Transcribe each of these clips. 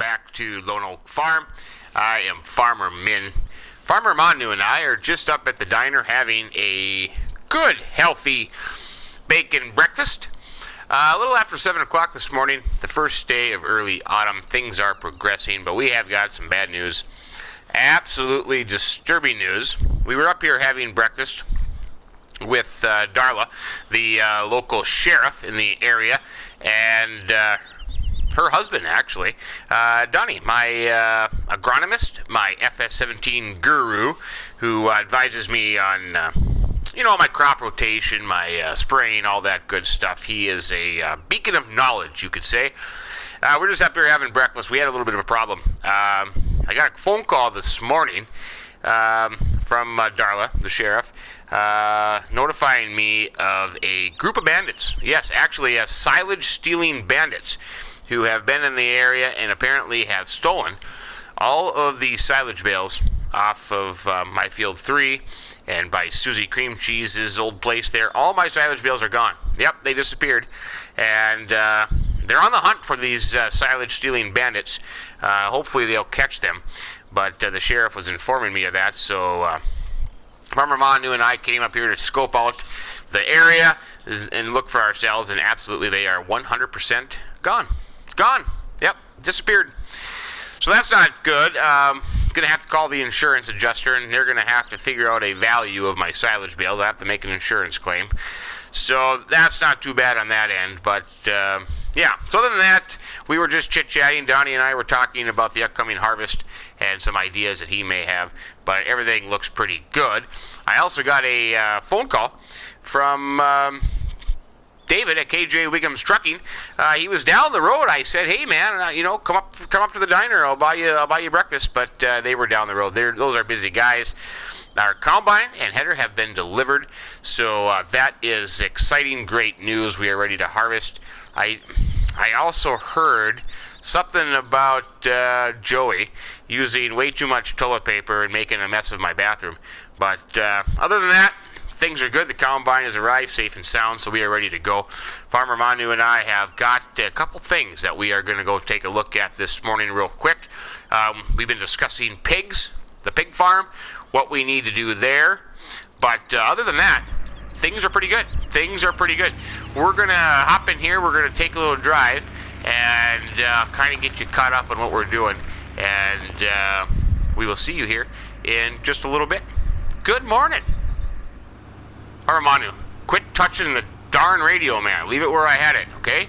back to Lone Oak Farm. I am Farmer Minn. Farmer Manu and I are just up at the diner having a good, healthy bacon breakfast. A little after 7 o'clock this morning, the first day of early autumn. Things are progressing, but we have got some bad news. Absolutely disturbing news. We were up here having breakfast with Darla, the local sheriff in the area, and her husband, actually, Donnie, my agronomist, my FS17 guru, who advises me on, my crop rotation, my spraying, all that good stuff. He is a beacon of knowledge, you could say. We're just up here having breakfast. We had a little bit of a problem. I got a phone call this morning from Darla, the sheriff, notifying me of a group of bandits. Yes, actually, silage-stealing bandits who have been in the area and apparently have stolen all of the silage bales off of my field 3 and by Suzicreamcheeze's old place there. All my silage bales are gone. Yep, they disappeared. And they're on the hunt for these silage-stealing bandits. Hopefully they'll catch them. But the sheriff was informing me of that, so Farmer Manu and I came up here to scope out the area and look for ourselves, and absolutely they are 100% gone. Gone. Yep, disappeared. So that's not good. Going to have to call the insurance adjuster, and they're going to have to figure out a value of my silage bale. They'll have to make an insurance claim. So that's not too bad on that end, but yeah. So other than that, we were just chit-chatting. Donnie and I were talking about the upcoming harvest and some ideas that he may have, but everything looks pretty good. I also got a phone call from David at KJ Wiggum's Trucking. He was down the road. I said, "Hey man, come up to the diner. I'll buy you breakfast." But they were down the road. Those are busy guys. Our combine and header have been delivered, so that is exciting, great news. We are ready to harvest. I also heard something about Joey using way too much toilet paper and making a mess of my bathroom. But other than that, things are good. The combine has arrived safe and sound, so we are ready to go. Farmer Manu and I have got a couple things that we are going to go take a look at this morning real quick. We've been discussing pigs, the pig farm, what we need to do there. But other than that, things are pretty good. Things are pretty good. We're going to hop in here. We're going to take a little drive and kind of get you caught up on what we're doing. And we will see you here in just a little bit. Good morning. Manu, quit touching the darn radio, man. Leave it where I had it, okay?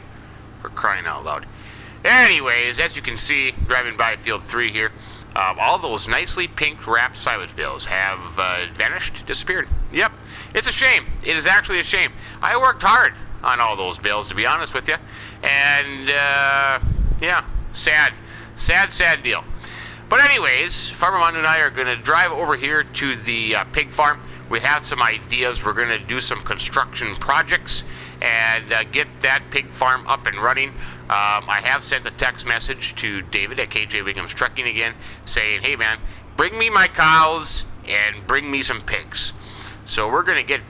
For crying out loud. Anyways, as you can see, driving by field 3 here, all those nicely pink wrapped silage bales have vanished, disappeared. Yep, it's a shame. It is actually a shame. I worked hard on all those bales, to be honest with you. And, yeah, sad deal. But anyways, Farmer Manu and I are going to drive over here to the pig farm. We have some ideas. We're going to do some construction projects and get that pig farm up and running. I have sent a text message to David at KJ Wiggum's Trucking again, saying, "Hey man, bring me my cows and bring me some pigs." So we're gonna get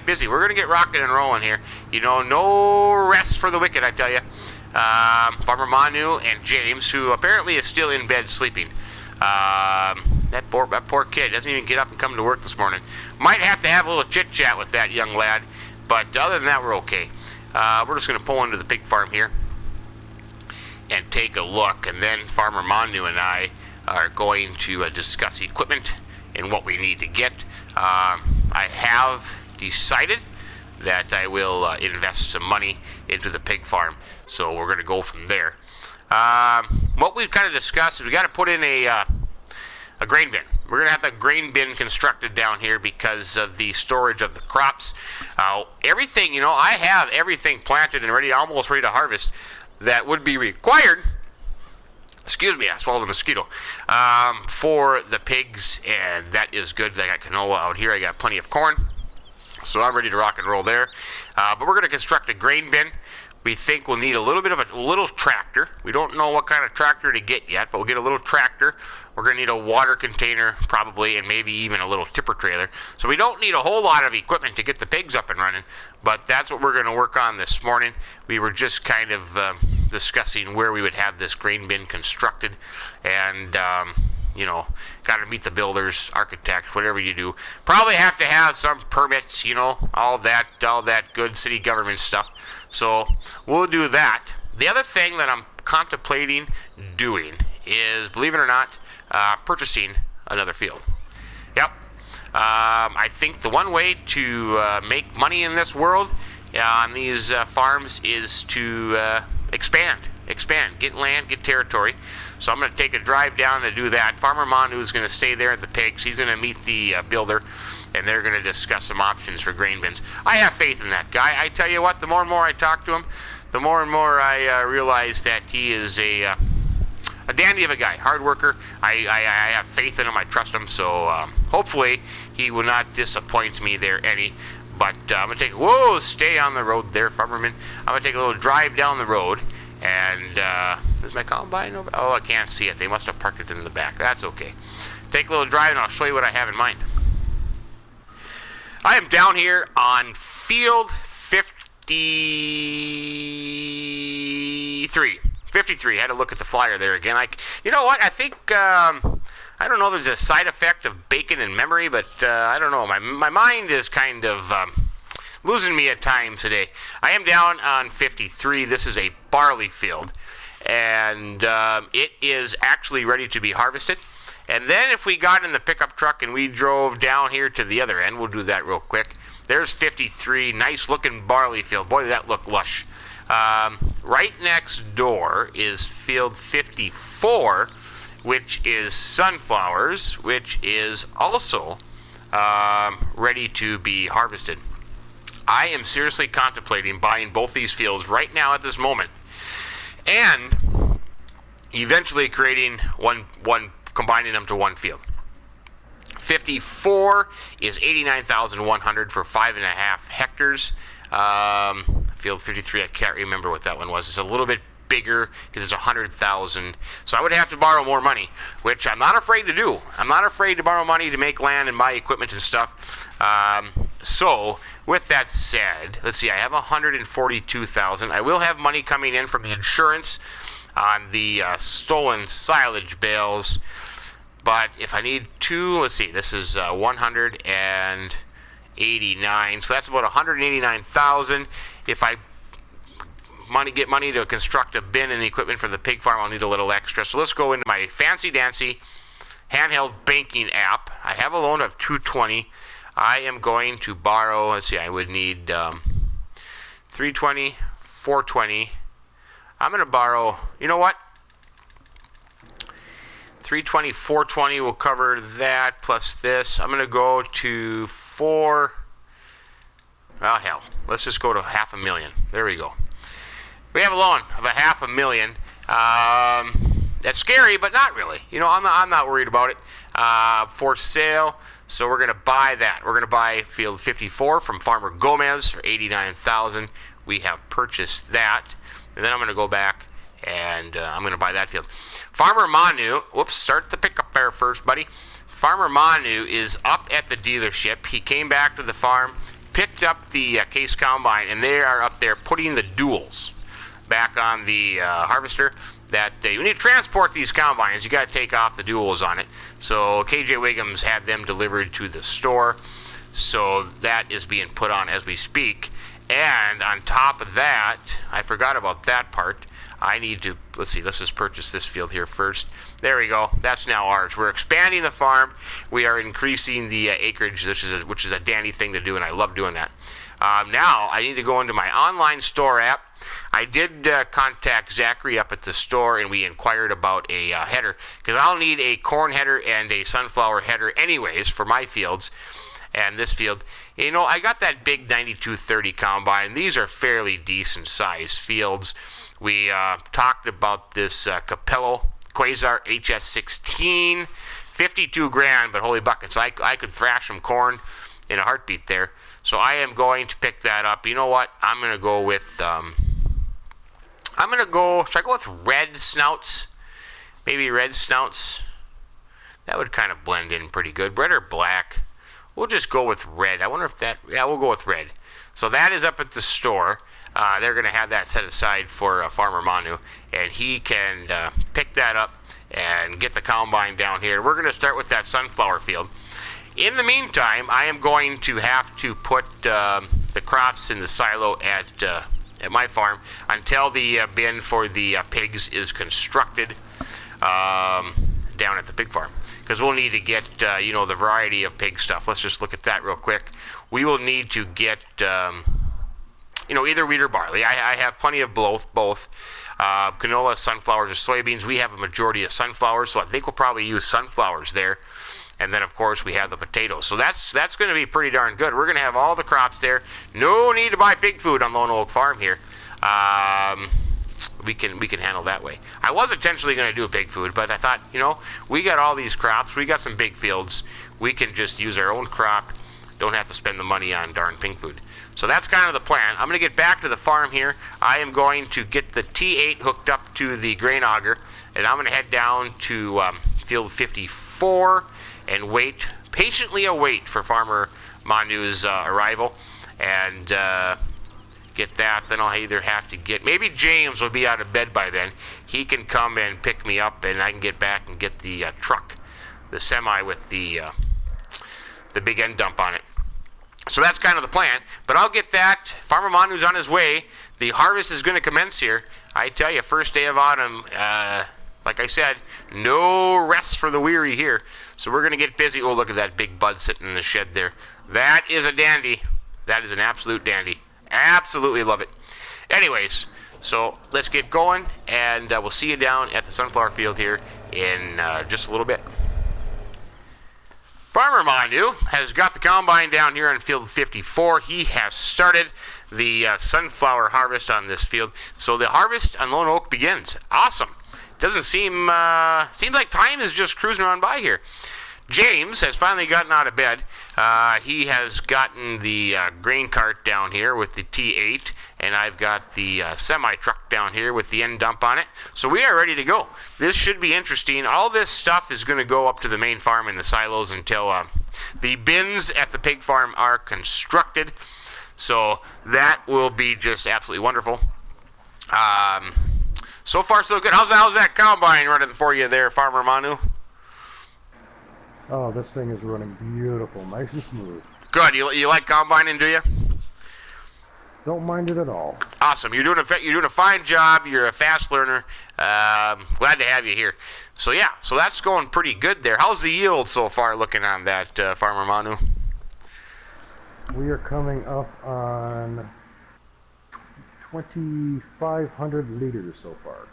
busy. We're gonna get rocking and rolling here. No rest for the wicked, I tell you. Farmer Manu and James, who apparently is still in bed sleeping. That poor kid doesn't even get up and come to work this morning. Might have to have a little chit-chat with that young lad, but other than that, we're okay. We're just going to pull into the pig farm here and take a look, and then Farmer Manu and I are going to discuss equipment and what we need to get. I have decided that I will invest some money into the pig farm, so we're going to go from there. What we've kind of discussed is we got to put in a grain bin. We're going to have a grain bin constructed down here because of the storage of the crops. Everything, I have everything planted and ready, almost ready to harvest that would be required. Excuse me, I swallowed a mosquito. For the pigs, and that is good. I got canola out here. I got plenty of corn, so I'm ready to rock and roll there. But we're going to construct a grain bin. We think we'll need a little bit of a little tractor. We don't know what kind of tractor to get yet, but we'll get a little tractor. We're going to need a water container probably, and maybe even a little tipper trailer. So we don't need a whole lot of equipment to get the pigs up and running, but that's what we're going to work on this morning. We were just kind of discussing where we would have this grain bin constructed, and you know, got to meet the builders, architects, whatever you do. Probably have to have some permits, you know, all that good city government stuff. So we'll do that. The other thing that I'm contemplating doing is, believe it or not, purchasing another field. Yep. I think the one way to make money in this world on these farms is to expand, get land, get territory. So I'm going to take a drive down to do that. Farmer Minn is going to stay there at the pigs. He's going to meet the builder, and they're going to discuss some options for grain bins. I have faith in that guy. I tell you what, the more and more I talk to him, the more and more I realize that he is a dandy of a guy, hard worker. I have faith in him. I trust him. So hopefully he will not disappoint me there any. But I'm going to take, stay on the road there, Farmer Minn. I'm going to take a little drive down the road. And is my combine over? Oh, I can't see it. They must have parked it in the back. That's okay. Take a little drive and I'll show you what I have in mind. I am down here on field 53. 53. I had to look at the flyer there again. You know what? I think, I don't know, there's a side effect of bacon and memory, but I don't know. My mind is kind of losing me at times today. I am down on 53. This is a barley field, and it is actually ready to be harvested. And then if we got in the pickup truck and we drove down here to the other end, we'll do that real quick. There's 53, nice looking barley field. Boy, that looked lush. Right next door is field 54, which is sunflowers, which is also ready to be harvested. I am seriously contemplating buying both these fields right now at this moment, and eventually creating one combining them to one field. 54 is 89,100 for 5.5 hectares. Field 53, I can't remember what that one was. It's a little bit bigger because it's 100,000. So I would have to borrow more money, which I'm not afraid to do. I'm not afraid to borrow money to make land and buy equipment and stuff. So with that said, let's see, I have 142,000. I will have money coming in from the insurance on the stolen silage bales. But if I need two, let's see, this is 189. So that's about 189,000. If I get money to construct a bin and equipment for the pig farm, I'll need a little extra. So let's go into my fancy dancy handheld banking app. I have a loan of 220. I am going to borrow, let's see, I would need 320, 420. I'm going to borrow, you know what? 320, 420 will cover that plus this. I'm going to go to well, hell, let's just go to $500,000. There we go. We have a loan of $500,000. That's scary, but not really. You know, I'm not worried about it. For sale, so we're going to buy that. We're going to buy field 54 from Farmer Gomez for $89,000. We have purchased that, and then I'm going to go back and I'm going to buy that field. Farmer Minn, start the pickup there first, buddy. Farmer Minn is up at the dealership. He came back to the farm, picked up the case combine, and they are up there putting the duals back on the harvester. That you need to transport these combines. You got to take off the duals on it. So KJ Wiggums had them delivered to the store. So that is being put on as we speak. And on top of that, I forgot about that part. I need to, let's just purchase this field here first. There we go. That's now ours. We're expanding the farm. We are increasing the acreage, which is a dandy thing to do, and I love doing that. Now, I need to go into my online store app. I did contact Zachary up at the store, and we inquired about a header, because I'll need a corn header and a sunflower header anyways for my fields. And this field, you know, I got that big 9230 combine. These are fairly decent sized fields. We talked about this Capello Quasar HS16, 52 grand, but holy buckets, I could thrash some corn in a heartbeat there. So I am going to pick that up. You know what? I'm going to go with I'm going to go, should I go with red snouts? Maybe red snouts. That would kind of blend in pretty good. Red or black? We'll just go with red. I wonder if that, yeah, we'll go with red. So that is up at the store. They're going to have that set aside for Farmer Manu, and he can pick that up and get the combine down here. We're going to start with that sunflower field. In the meantime, I am going to have to put the crops in the silo at my farm until the bin for the pigs is constructed down at the pig farm. Because we'll need to get, the variety of pig stuff. Let's just look at that real quick. We will need to get, either wheat or barley. I have plenty of both. Canola, sunflowers, or soybeans. We have a majority of sunflowers, so I think we'll probably use sunflowers there. And then, of course, we have the potatoes. So that's going to be pretty darn good. We're going to have all the crops there. No need to buy pig food on Lone Oak Farm here. We can handle that way. I was intentionally going to do pig food, but I thought, we got all these crops. We got some big fields. We can just use our own crop. Don't have to spend the money on darn pig food. So that's kind of the plan. I'm going to get back to the farm here. I am going to get the T8 hooked up to the grain auger, and I'm going to head down to field 54 and patiently await for Farmer Manu's arrival, and get that. Then I'll either have to maybe James will be out of bed by then. He can come and pick me up, and I can get back and get the truck, the semi with the big end dump on it. So that's kind of the plan, but I'll get that. Farmer Manu's on his way. The harvest is going to commence here. I tell you, first day of autumn, like I said, no rest for the weary here. So we're going to get busy. Oh, look at that big bud sitting in the shed there. That is a dandy. That is an absolute dandy. Absolutely love it. Anyways, so let's get going, and we'll see you down at the sunflower field here in just a little bit. Farmer Manu has got the combine down here on field 54. He has started the sunflower harvest on this field. So the harvest on Lone Oak begins. Awesome. Doesn't seems like time is just cruising on by here. James has finally gotten out of bed. He has gotten the grain cart down here with the T8, and I've got the semi-truck down here with the end dump on it. So we are ready to go. This should be interesting. All this stuff is going to go up to the main farm in the silos until the bins at the pig farm are constructed. So that will be just absolutely wonderful. So far, so good. How's that combine running for you there, Farmer Manu? Oh, this thing is running beautiful, nice and smooth. Good. You like combining, do you? Don't mind it at all. Awesome. You're doing a fine job. You're a fast learner. Glad to have you here. So yeah, so that's going pretty good there. How's the yield so far looking on that, Farmer Manu? We are coming up on 2,500 liters so far.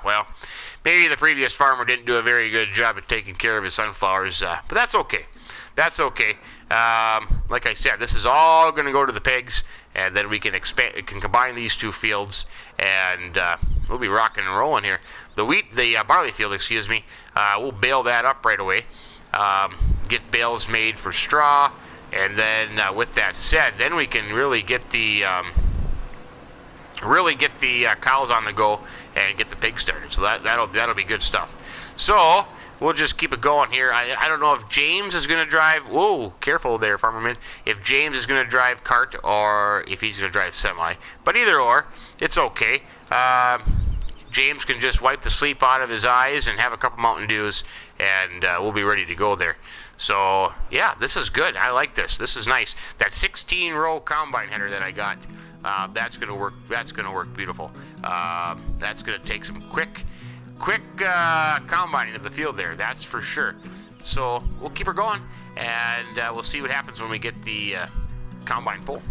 Well, maybe the previous farmer didn't do a very good job at taking care of his sunflowers, but that's okay. That's okay. Like I said, this is all going to go to the pigs, and then we can combine these two fields, and we'll be rocking and rolling here. The barley field, excuse me, we'll bale that up right away. Get bales made for straw, and then with that said, then we can really get the cows on the go and get the pigs started. So that'll be good stuff. So we'll just keep it going here. I don't know if James is going to drive. Whoa, careful there, Farmer Minn. If James is going to drive cart or if he's going to drive semi. But either or, it's okay. James can just wipe the sleep out of his eyes and have a couple Mountain Dews, and we'll be ready to go there. So yeah, this is good. I like this. This is nice. That 16-row combine header that I got. That's gonna work. That's gonna work beautiful. That's gonna take some quick combining of the field there. That's for sure. So we'll keep her going, and we'll see what happens when we get the combine full.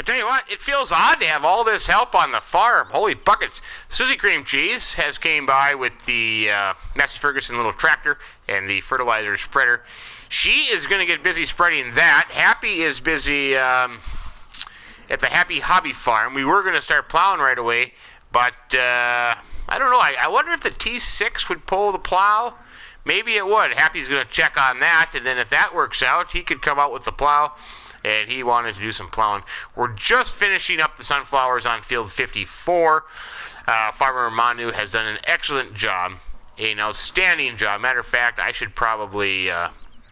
tell you what, it feels odd to have all this help on the farm. Holy buckets. Suzicreamcheeze has came by with the Massey Ferguson little tractor and the fertilizer spreader. She is going to get busy spreading that. Happy is busy at the Happy Hobby Farm. We were going to start plowing right away, but I don't know. I wonder if the T6 would pull the plow. Maybe it would. Happy's going to check on that, and then if that works out, he could come out with the plow, and he wanted to do some plowing. We're just finishing up the sunflowers on field 54. Farmer Minn has done an excellent job, an outstanding job. Matter of fact, I should probably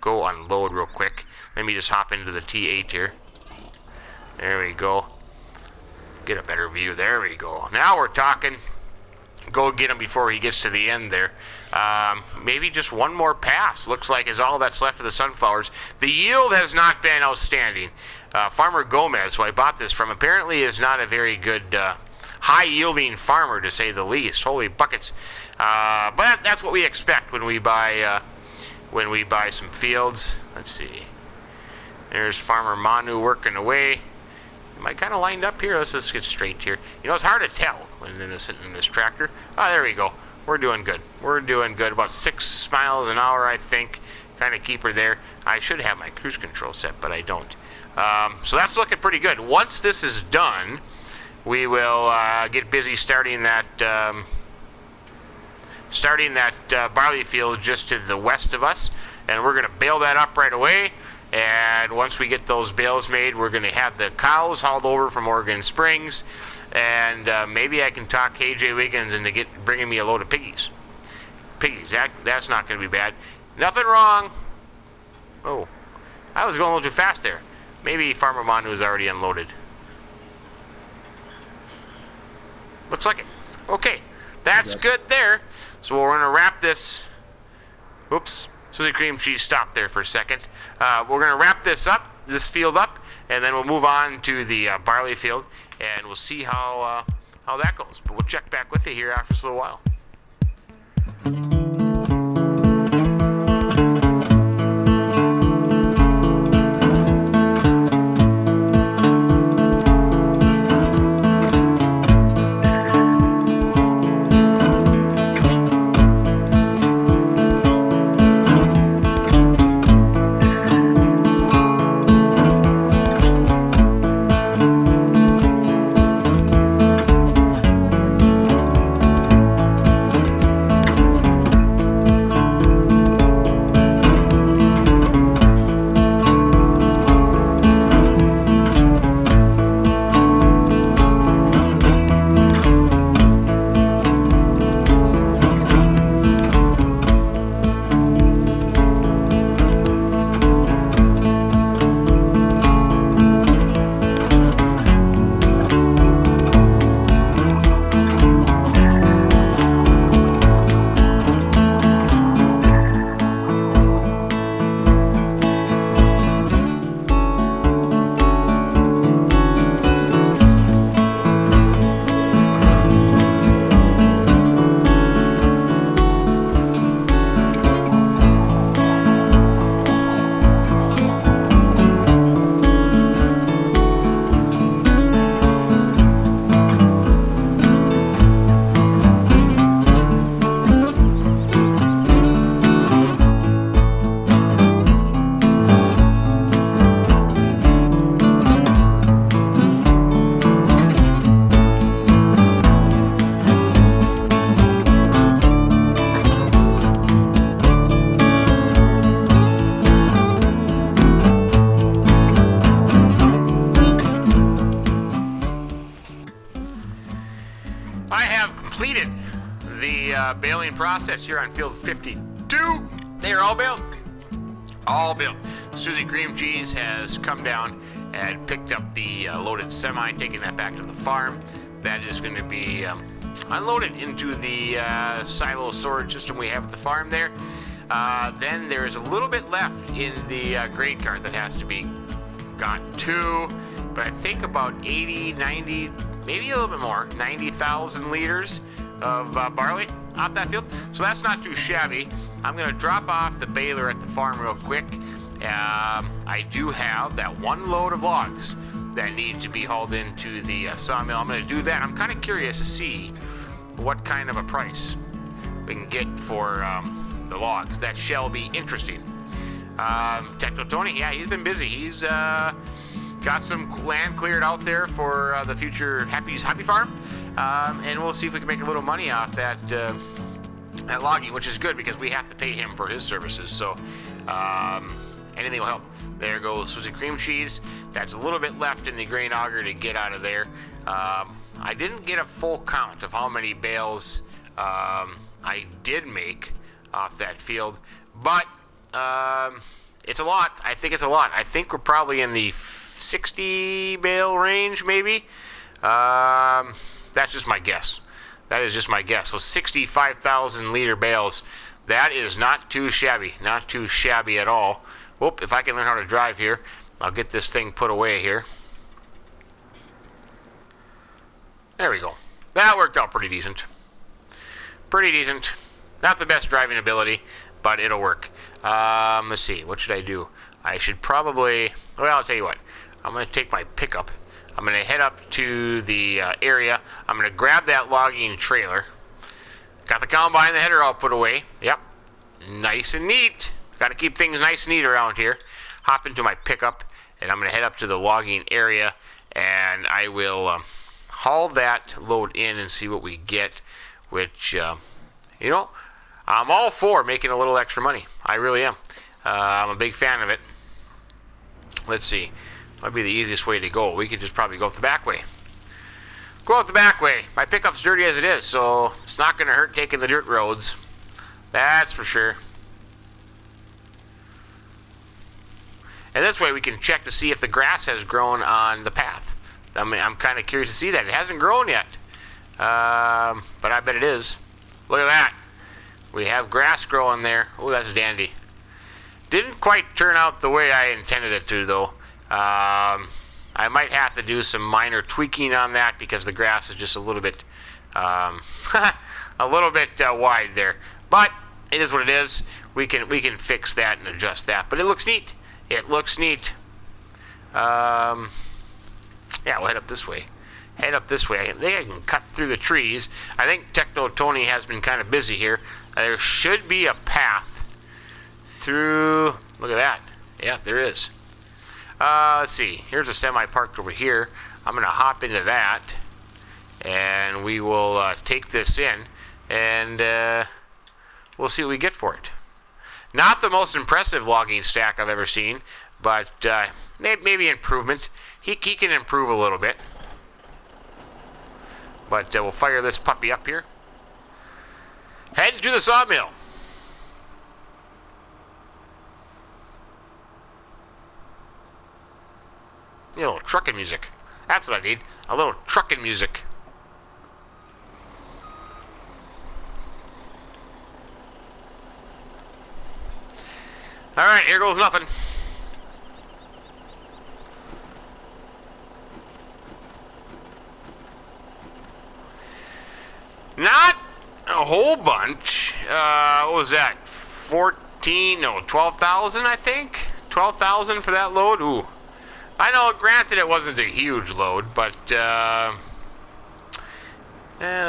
go unload real quick. Let me just hop into the T8 here. There we go. Get a better view. There we go. Now we're talking. Go get him before he gets to the end there. Maybe just one more pass. Looks like is all that's left of the sunflowers. The yield has not been outstanding. Farmer Gomez, who I bought this from, apparently is not a very good high-yielding farmer, to say the least. Holy buckets! But that's what we expect when we buy some fields. Let's see. There's Farmer Minn working away. Am I kind of lined up here? Let's just get straight here. You know, it's hard to tell when in this tractor. Oh, there we go. We're doing good. We're doing good. About 6 miles an hour, I think. Kind of keep her there. I should have my cruise control set, but I don't. So that's looking pretty good. Once this is done, we will get busy starting that barley field just to the west of us, and we're going to bale that up right away. And once we get those bales made, we're going to have the cows hauled over from Oregon Springs, and maybe I can talk KJ Wiggins into bringing me a load of piggies. That's not going to be bad. Nothing wrong. Oh, I was going a little too fast there. Maybe Farmer Minn was already unloaded. Looks like it. Okay, that's good there. So we're going to wrap this. Oops. Suzicreamcheeze stopped there for a second. We're going to wrap this field up, and then we'll move on to the barley field, and we'll see how that goes. But we'll check back with you here after just a little while. Baling process here on field 52. They are all baled. All baled. Suzicreamcheeze has come down and picked up the loaded semi, taking that back to the farm. That is going to be unloaded into the silo storage system we have at the farm there. Then there is a little bit left in the grain cart that has to be got to, but I think about 80, 90, maybe a little bit more, 90,000 liters of barley out that field. So that's not too shabby. I'm going to drop off the baler at the farm real quick. I do have that one load of logs that need to be hauled into the sawmill. I'm going to do that. I'm kind of curious to see what kind of a price we can get for the logs. That shall be interesting. Techno Tony, yeah, he's been busy. He's got some land cleared out there for the future Happy's Hobby Farm, and we'll see if we can make a little money off that logging, which is good because we have to pay him for his services. So anything will help. There goes Suzicreamcheeze. That's a little bit left in the grain auger to get out of there. I didn't get a full count of how many bales I did make off that field, but it's a lot. I think it's a lot. I think we're probably in the 60 bale range, maybe. That's just my guess. That is just my guess. So 65,000 liter bales. That is not too shabby. Not too shabby at all. Whoop, if I can learn how to drive here, I'll get this thing put away here. There we go. That worked out pretty decent. Pretty decent. Not the best driving ability, but it'll work. Let's see. What should I do? I should probably... Well, I'll tell you what. I'm going to take my pickup. I'm going to head up to the area. I'm going to grab that logging trailer. Got the combine and the header all put away. Yep. Nice and neat. Got to keep things nice and neat around here. Hop into my pickup, and I'm going to head up to the logging area, and I will haul that load in and see what we get, which, you know, I'm all for making a little extra money. I really am. I'm a big fan of it. Let's see. Might be the easiest way to go. We could just probably go out the back way. Go out the back way. My pickup's dirty as it is, so it's not going to hurt taking the dirt roads. That's for sure. And this way we can check to see if the grass has grown on the path. I mean, I'm kind of curious to see that. It hasn't grown yet. But I bet it is. Look at that. We have grass growing there. Oh, that's dandy. Didn't quite turn out the way I intended it to, though. I might have to do some minor tweaking on that because the grass is just a little bit, a little bit wide there. But it is what it is. We can fix that and adjust that. But it looks neat. It looks neat. Yeah, we'll head up this way. Head up this way. I think I can cut through the trees. I think Techno Tony has been kind of busy here. There should be a path through. Look at that. Yeah, there is. Let's see. Here's a semi parked over here. I'm going to hop into that, and we will take this in, and we'll see what we get for it. Not the most impressive logging stack I've ever seen, but maybe improvement. He can improve a little bit. But we'll fire this puppy up here. Head to the sawmill. A little trucking music. That's what I need. A little trucking music. Alright, here goes nothing. Not a whole bunch. What was that? 12,000, I think? 12,000 for that load? Ooh. I know, granted it wasn't a huge load, but it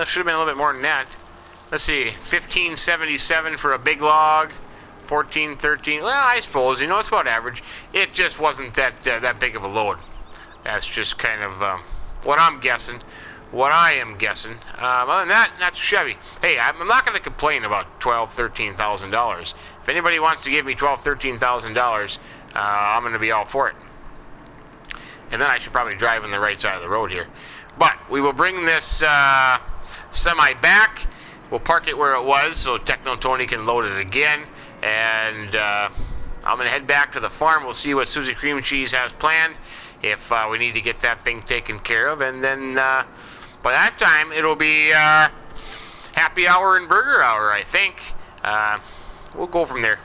should have been a little bit more than that. Let's see, 1577 for a big log, 14, 13. Well, I suppose, you know, it's about average. It just wasn't that big of a load. That's just kind of what I'm guessing. What I am guessing. Other than that, not too shabby. Hey, I'm not going to complain about $12,000, $13,000. If anybody wants to give me $12,000, $13,000, I'm going to be all for it. And then I should probably drive on the right side of the road here. But we will bring this semi back. We'll park it where it was so Techno Tony can load it again. And I'm going to head back to the farm. We'll see what Suzicreamcheeze has planned. If we need to get that thing taken care of. And then by that time, it'll be happy hour and burger hour, I think. We'll go from there.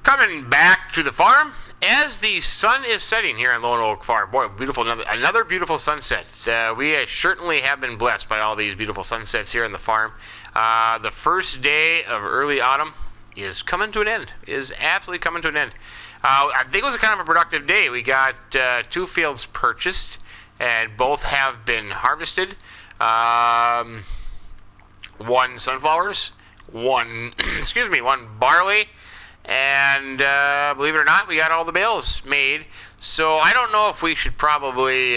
Coming back to the farm. As the sun is setting here on Lone Oak Farm, boy, beautiful, another beautiful sunset. We certainly have been blessed by all these beautiful sunsets here on the farm. The first day of early autumn, is coming to an end. Is absolutely coming to an end. I think it was a kind of a productive day. We got 2 fields purchased, and both have been harvested. 1 sunflowers, 1 1 barley, and believe it or not, we got all the bales made. So I don't know if we should probably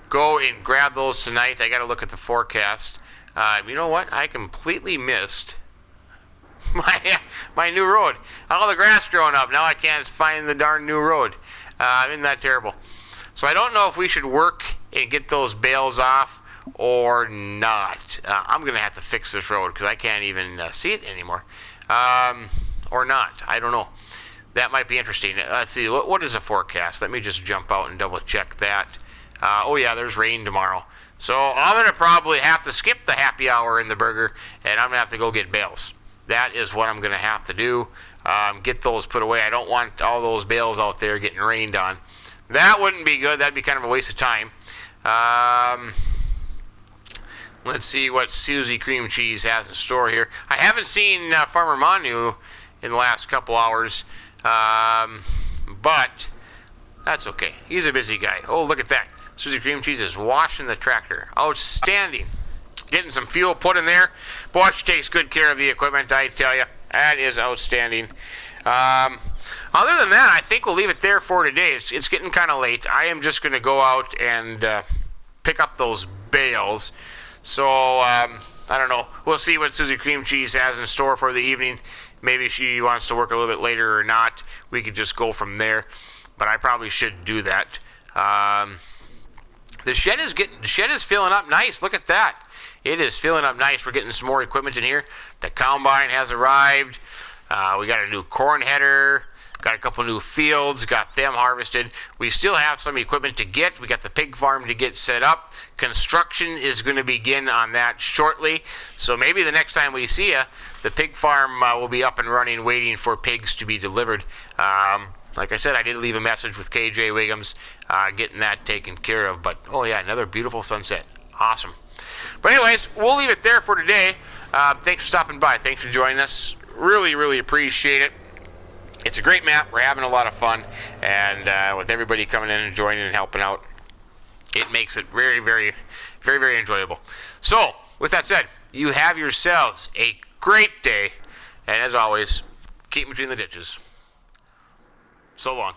go and grab those tonight. I got to look at the forecast. You know what? I completely missed my new road. All the grass growing up. Now I can't find the darn new road. Isn't that terrible? So I don't know if we should work and get those bales off or not. I'm going to have to fix this road because I can't even see it anymore. Or not. I don't know. That might be interesting. Let's see. What is the forecast? Let me just jump out and double check that. Oh yeah, there's rain tomorrow. So I'm going to probably have to skip the happy hour in the burger, and I'm going to have to go get bales. That is what I'm going to have to do. Get those put away. I don't want all those bales out there getting rained on. That wouldn't be good. That'd be kind of a waste of time. Let's see what Suzicreamcheeze has in store here. I haven't seen Farmer Minn in the last couple hours, but that's okay. He's a busy guy. Oh, look at that. Suzicreamcheeze is washing the tractor. Outstanding. Getting some fuel put in there. Boy, she takes good care of the equipment, I tell you. That is outstanding. Other than that, I think we'll leave it there for today. It's getting kind of late. I am just going to go out and pick up those bales. So, I don't know. We'll see what Suzicreamcheeze has in store for the evening. Maybe she wants to work a little bit later or not. We could just go from there. But I probably should do that. The shed is filling up nice. Look at that. It is filling up nice. We're getting some more equipment in here. The combine has arrived. We got a new corn header. Got a couple new fields. Got them harvested. We still have some equipment to get. We got the pig farm to get set up. Construction is going to begin on that shortly. So maybe the next time we see you, the pig farm will be up and running, waiting for pigs to be delivered. Like I said, I did leave a message with KJ Wiggums, getting that taken care of. But, oh yeah, another beautiful sunset. Awesome. But anyways, we'll leave it there for today. Thanks for stopping by. Thanks for joining us. Really, really appreciate it. It's a great map. We're having a lot of fun. And with everybody coming in and joining and helping out, it makes it very, very, very, very enjoyable. So, with that said, you have yourselves a great day. And as always, keep between the ditches. So long.